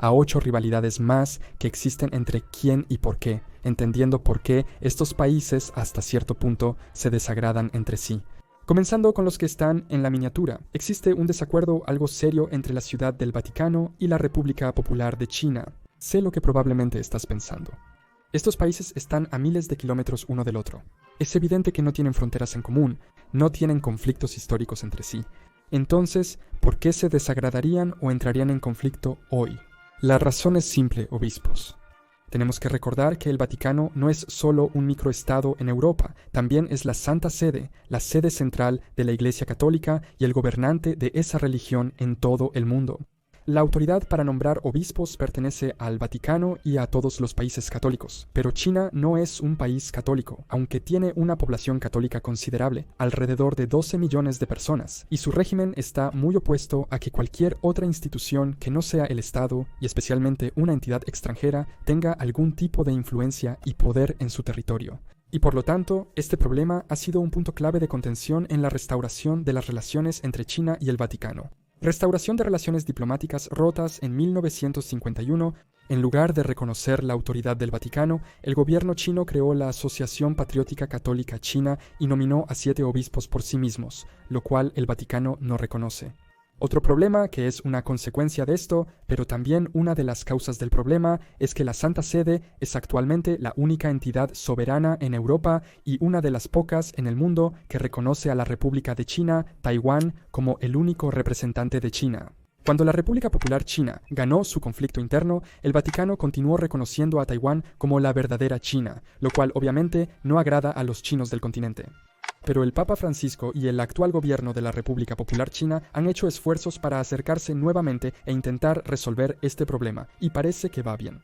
a 8 rivalidades más que existen entre quién y por qué, entendiendo por qué estos países hasta cierto punto se desagradan entre sí. Comenzando con los que están en la miniatura, existe un desacuerdo algo serio entre la Ciudad del Vaticano y la República Popular de China. Sé lo que probablemente estás pensando. Estos países están a miles de kilómetros uno del otro. Es evidente que no tienen fronteras en común, no tienen conflictos históricos entre sí. Entonces, ¿por qué se desagradarían o entrarían en conflicto hoy? La razón es simple, obispos. Tenemos que recordar que el Vaticano no es solo un microestado en Europa, también es la Santa Sede, la sede central de la Iglesia Católica y el gobernante de esa religión en todo el mundo. La autoridad para nombrar obispos pertenece al Vaticano y a todos los países católicos, pero China no es un país católico, aunque tiene una población católica considerable, alrededor de 12 millones de personas, y su régimen está muy opuesto a que cualquier otra institución que no sea el Estado, y especialmente una entidad extranjera, tenga algún tipo de influencia y poder en su territorio. Y por lo tanto, este problema ha sido un punto clave de contención en la restauración de las relaciones entre China y el Vaticano. Restauración de relaciones diplomáticas rotas en 1951, en lugar de reconocer la autoridad del Vaticano, el gobierno chino creó la Asociación Patriótica Católica China y nominó a 7 obispos por sí mismos, lo cual el Vaticano no reconoce. Otro problema, que es una consecuencia de esto, pero también una de las causas del problema, es que la Santa Sede es actualmente la única entidad soberana en Europa y una de las pocas en el mundo que reconoce a la República de China, Taiwán, como el único representante de China. Cuando la República Popular China ganó su conflicto interno, el Vaticano continuó reconociendo a Taiwán como la verdadera China, lo cual obviamente no agrada a los chinos del continente. Pero el Papa Francisco y el actual gobierno de la República Popular China han hecho esfuerzos para acercarse nuevamente e intentar resolver este problema, y parece que va bien.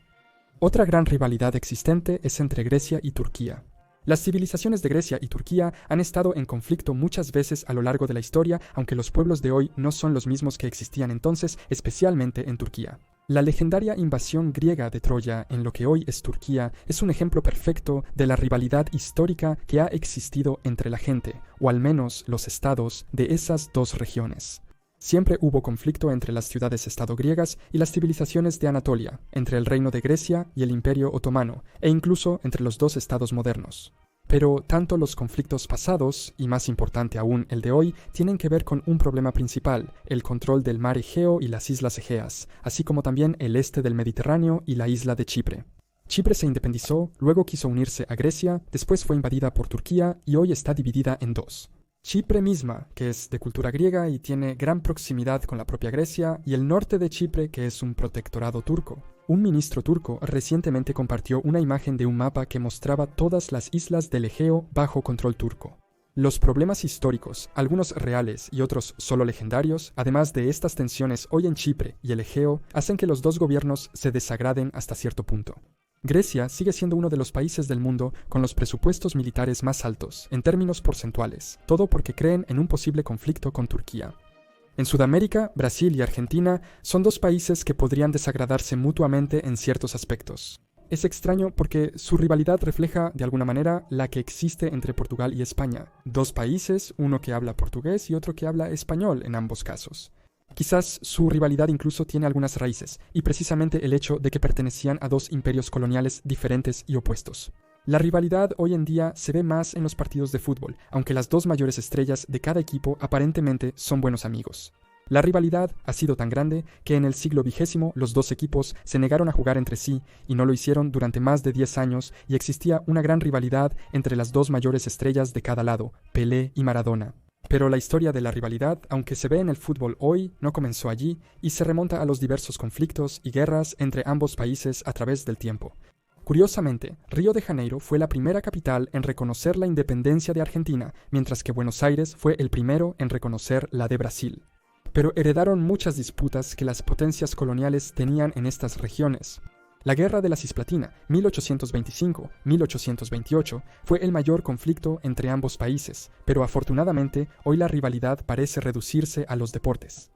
Otra gran rivalidad existente es entre Grecia y Turquía. Las civilizaciones de Grecia y Turquía han estado en conflicto muchas veces a lo largo de la historia, aunque los pueblos de hoy no son los mismos que existían entonces, especialmente en Turquía. La legendaria invasión griega de Troya en lo que hoy es Turquía es un ejemplo perfecto de la rivalidad histórica que ha existido entre la gente, o al menos los estados, de esas dos regiones. Siempre hubo conflicto entre las ciudades-estado griegas y las civilizaciones de Anatolia, entre el reino de Grecia y el Imperio Otomano, e incluso entre los dos estados modernos. Pero tanto los conflictos pasados, y más importante aún el de hoy, tienen que ver con un problema principal, el control del mar Egeo y las islas Egeas, así como también el este del Mediterráneo y la isla de Chipre. Chipre se independizó, luego quiso unirse a Grecia, después fue invadida por Turquía y hoy está dividida en dos. Chipre misma, que es de cultura griega y tiene gran proximidad con la propia Grecia, y el norte de Chipre, que es un protectorado turco. Un ministro turco recientemente compartió una imagen de un mapa que mostraba todas las islas del Egeo bajo control turco. Los problemas históricos, algunos reales y otros solo legendarios, además de estas tensiones hoy en Chipre y el Egeo, hacen que los dos gobiernos se desagraden hasta cierto punto. Grecia sigue siendo uno de los países del mundo con los presupuestos militares más altos, en términos porcentuales, todo porque creen en un posible conflicto con Turquía. En Sudamérica, Brasil y Argentina son dos países que podrían desagradarse mutuamente en ciertos aspectos. Es extraño porque su rivalidad refleja, de alguna manera, la que existe entre Portugal y España. Dos países, uno que habla portugués y otro que habla español en ambos casos. Quizás su rivalidad incluso tiene algunas raíces, y precisamente el hecho de que pertenecían a dos imperios coloniales diferentes y opuestos. La rivalidad hoy en día se ve más en los partidos de fútbol, aunque las dos mayores estrellas de cada equipo aparentemente son buenos amigos. La rivalidad ha sido tan grande que en el siglo XX los dos equipos se negaron a jugar entre sí y no lo hicieron durante más de 10 años y existía una gran rivalidad entre las dos mayores estrellas de cada lado, Pelé y Maradona. Pero la historia de la rivalidad, aunque se ve en el fútbol hoy, no comenzó allí y se remonta a los diversos conflictos y guerras entre ambos países a través del tiempo. Curiosamente, Río de Janeiro fue la primera capital en reconocer la independencia de Argentina, mientras que Buenos Aires fue el primero en reconocer la de Brasil. Pero heredaron muchas disputas que las potencias coloniales tenían en estas regiones. La Guerra de la Cisplatina, 1825-1828, fue el mayor conflicto entre ambos países, pero afortunadamente hoy la rivalidad parece reducirse a los deportes.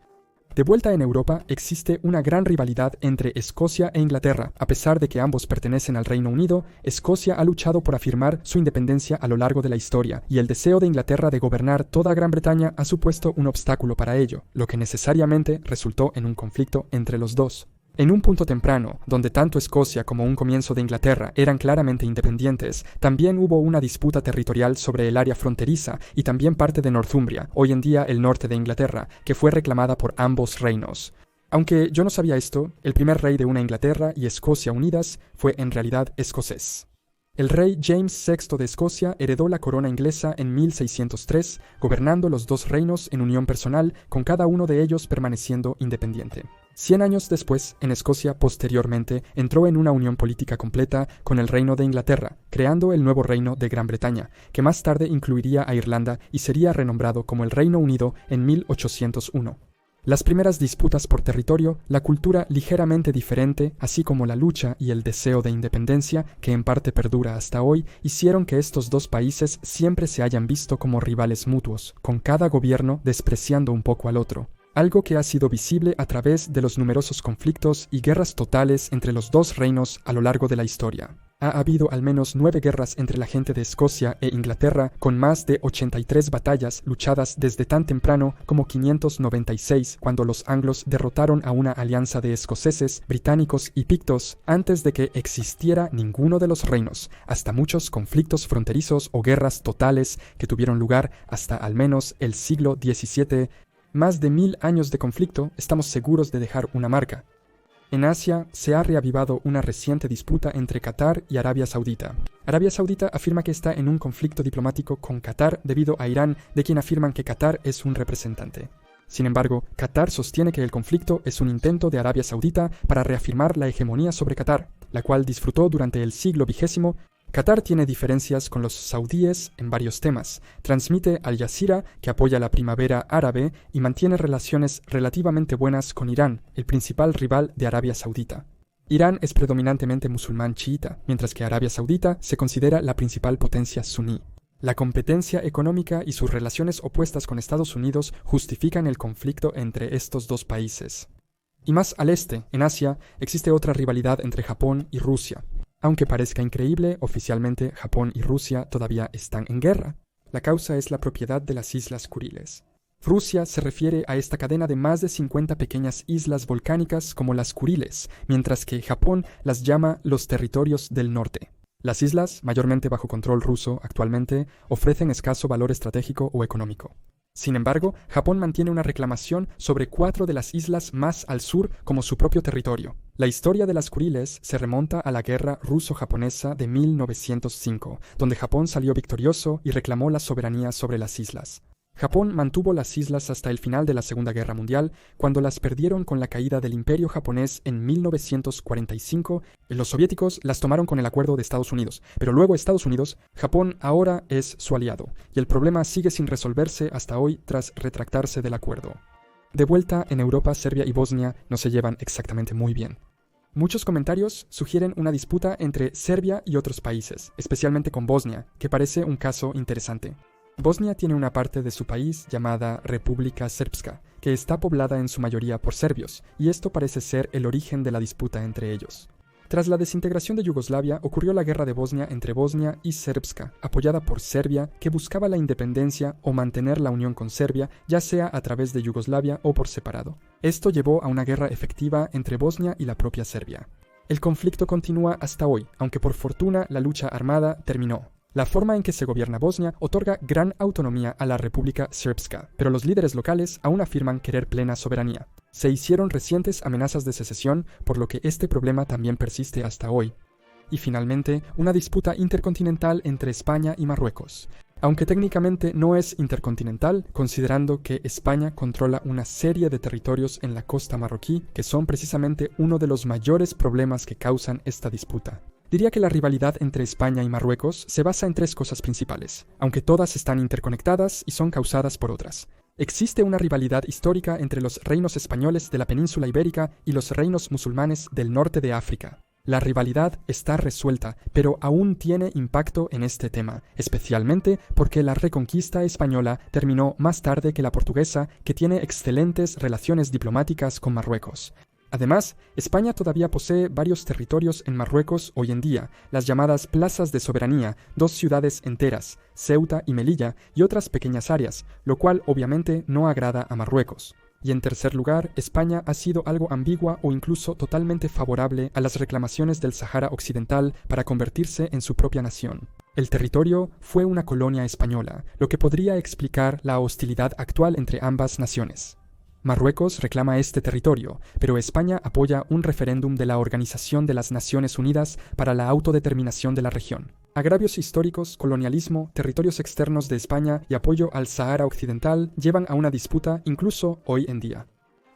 De vuelta en Europa, existe una gran rivalidad entre Escocia e Inglaterra. A pesar de que ambos pertenecen al Reino Unido, Escocia ha luchado por afirmar su independencia a lo largo de la historia, y el deseo de Inglaterra de gobernar toda Gran Bretaña ha supuesto un obstáculo para ello, lo que necesariamente resultó en un conflicto entre los dos. En un punto temprano, donde tanto Escocia como un comienzo de Inglaterra eran claramente independientes, también hubo una disputa territorial sobre el área fronteriza y también parte de Northumbria, hoy en día el norte de Inglaterra, que fue reclamada por ambos reinos. Aunque yo no sabía esto, el primer rey de una Inglaterra y Escocia unidas fue en realidad escocés. El rey James VI de Escocia heredó la corona inglesa en 1603, gobernando los dos reinos en unión personal, con cada uno de ellos permaneciendo independiente. 100 años después, en Escocia posteriormente entró en una unión política completa con el Reino de Inglaterra, creando el nuevo Reino de Gran Bretaña, que más tarde incluiría a Irlanda y sería renombrado como el Reino Unido en 1801. Las primeras disputas por territorio, la cultura ligeramente diferente, así como la lucha y el deseo de independencia, que en parte perdura hasta hoy, hicieron que estos dos países siempre se hayan visto como rivales mutuos, con cada gobierno despreciando un poco al otro. Algo que ha sido visible a través de los numerosos conflictos y guerras totales entre los dos reinos a lo largo de la historia. Ha habido al menos 9 guerras entre la gente de Escocia e Inglaterra, con más de 83 batallas luchadas desde tan temprano como 596, cuando los anglos derrotaron a una alianza de escoceses, británicos y pictos antes de que existiera ninguno de los reinos, hasta muchos conflictos fronterizos o guerras totales que tuvieron lugar hasta al menos el siglo XVII. Más de 1000 años de conflicto, estamos seguros de dejar una marca. En Asia se ha reavivado una reciente disputa entre Qatar y Arabia Saudita. Arabia Saudita afirma que está en un conflicto diplomático con Qatar debido a Irán, de quien afirman que Qatar es un representante. Sin embargo, Qatar sostiene que el conflicto es un intento de Arabia Saudita para reafirmar la hegemonía sobre Qatar, la cual disfrutó durante el siglo XX. Qatar tiene diferencias con los saudíes en varios temas. Transmite Al Jazeera, que apoya la primavera árabe, y mantiene relaciones relativamente buenas con Irán, el principal rival de Arabia Saudita. Irán es predominantemente musulmán chiita, mientras que Arabia Saudita se considera la principal potencia suní. La competencia económica y sus relaciones opuestas con Estados Unidos justifican el conflicto entre estos dos países. Y más al este, en Asia, existe otra rivalidad entre Japón y Rusia. Aunque parezca increíble, oficialmente Japón y Rusia todavía están en guerra. La causa es la propiedad de las Islas Kuriles. Rusia se refiere a esta cadena de más de 50 pequeñas islas volcánicas como las Kuriles, mientras que Japón las llama los territorios del norte. Las islas, mayormente bajo control ruso actualmente, ofrecen escaso valor estratégico o económico. Sin embargo, Japón mantiene una reclamación sobre 4 de las islas más al sur como su propio territorio. La historia de las Kuriles se remonta a la guerra ruso-japonesa de 1905, donde Japón salió victorioso y reclamó la soberanía sobre las islas. Japón mantuvo las islas hasta el final de la Segunda Guerra Mundial, cuando las perdieron con la caída del Imperio japonés en 1945. Los soviéticos las tomaron con el acuerdo de Estados Unidos, pero luego Estados Unidos, Japón ahora es su aliado, y el problema sigue sin resolverse hasta hoy tras retractarse del acuerdo. De vuelta en Europa, Serbia y Bosnia no se llevan exactamente muy bien. Muchos comentarios sugieren una disputa entre Serbia y otros países, especialmente con Bosnia, que parece un caso interesante. Bosnia tiene una parte de su país llamada República Srpska, que está poblada en su mayoría por serbios, y esto parece ser el origen de la disputa entre ellos. Tras la desintegración de Yugoslavia, ocurrió la guerra de Bosnia entre Bosnia y Srpska, apoyada por Serbia, que buscaba la independencia o mantener la unión con Serbia, ya sea a través de Yugoslavia o por separado. Esto llevó a una guerra efectiva entre Bosnia y la propia Serbia. El conflicto continúa hasta hoy, aunque por fortuna la lucha armada terminó. La forma en que se gobierna Bosnia otorga gran autonomía a la República Srpska, pero los líderes locales aún afirman querer plena soberanía. Se hicieron recientes amenazas de secesión, por lo que este problema también persiste hasta hoy. Y finalmente, una disputa intercontinental entre España y Marruecos. Aunque técnicamente no es intercontinental, considerando que España controla una serie de territorios en la costa marroquí que son precisamente uno de los mayores problemas que causan esta disputa. Diría que la rivalidad entre España y Marruecos se basa en 3 cosas principales, aunque todas están interconectadas y son causadas por otras. Existe una rivalidad histórica entre los reinos españoles de la península ibérica y los reinos musulmanes del norte de África. La rivalidad está resuelta, pero aún tiene impacto en este tema, especialmente porque la reconquista española terminó más tarde que la portuguesa, que tiene excelentes relaciones diplomáticas con Marruecos. Además, España todavía posee varios territorios en Marruecos hoy en día, las llamadas plazas de soberanía, 2 ciudades enteras, Ceuta y Melilla, y otras pequeñas áreas, lo cual obviamente no agrada a Marruecos. Y en tercer lugar, España ha sido algo ambigua o incluso totalmente favorable a las reclamaciones del Sahara Occidental para convertirse en su propia nación. El territorio fue una colonia española, lo que podría explicar la hostilidad actual entre ambas naciones. Marruecos reclama este territorio, pero España apoya un referéndum de la Organización de las Naciones Unidas para la autodeterminación de la región. Agravios históricos, colonialismo, territorios externos de España y apoyo al Sahara Occidental llevan a una disputa incluso hoy en día.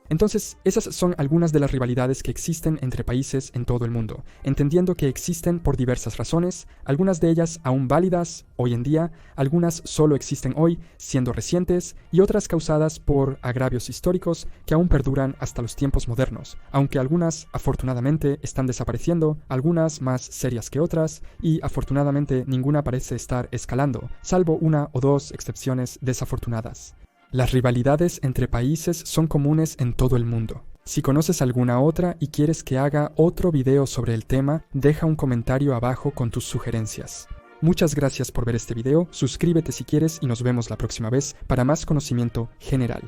Entonces, esas son algunas de las rivalidades que existen entre países en todo el mundo, entendiendo que existen por diversas razones, algunas de ellas aún válidas hoy en día, algunas solo existen hoy, siendo recientes, y otras causadas por agravios históricos que aún perduran hasta los tiempos modernos, aunque algunas afortunadamente están desapareciendo, algunas más serias que otras, y afortunadamente ninguna parece estar escalando, salvo una o dos excepciones desafortunadas. Las rivalidades entre países son comunes en todo el mundo. Si conoces alguna otra y quieres que haga otro video sobre el tema, deja un comentario abajo con tus sugerencias. Muchas gracias por ver este video, suscríbete si quieres y nos vemos la próxima vez para más conocimiento general.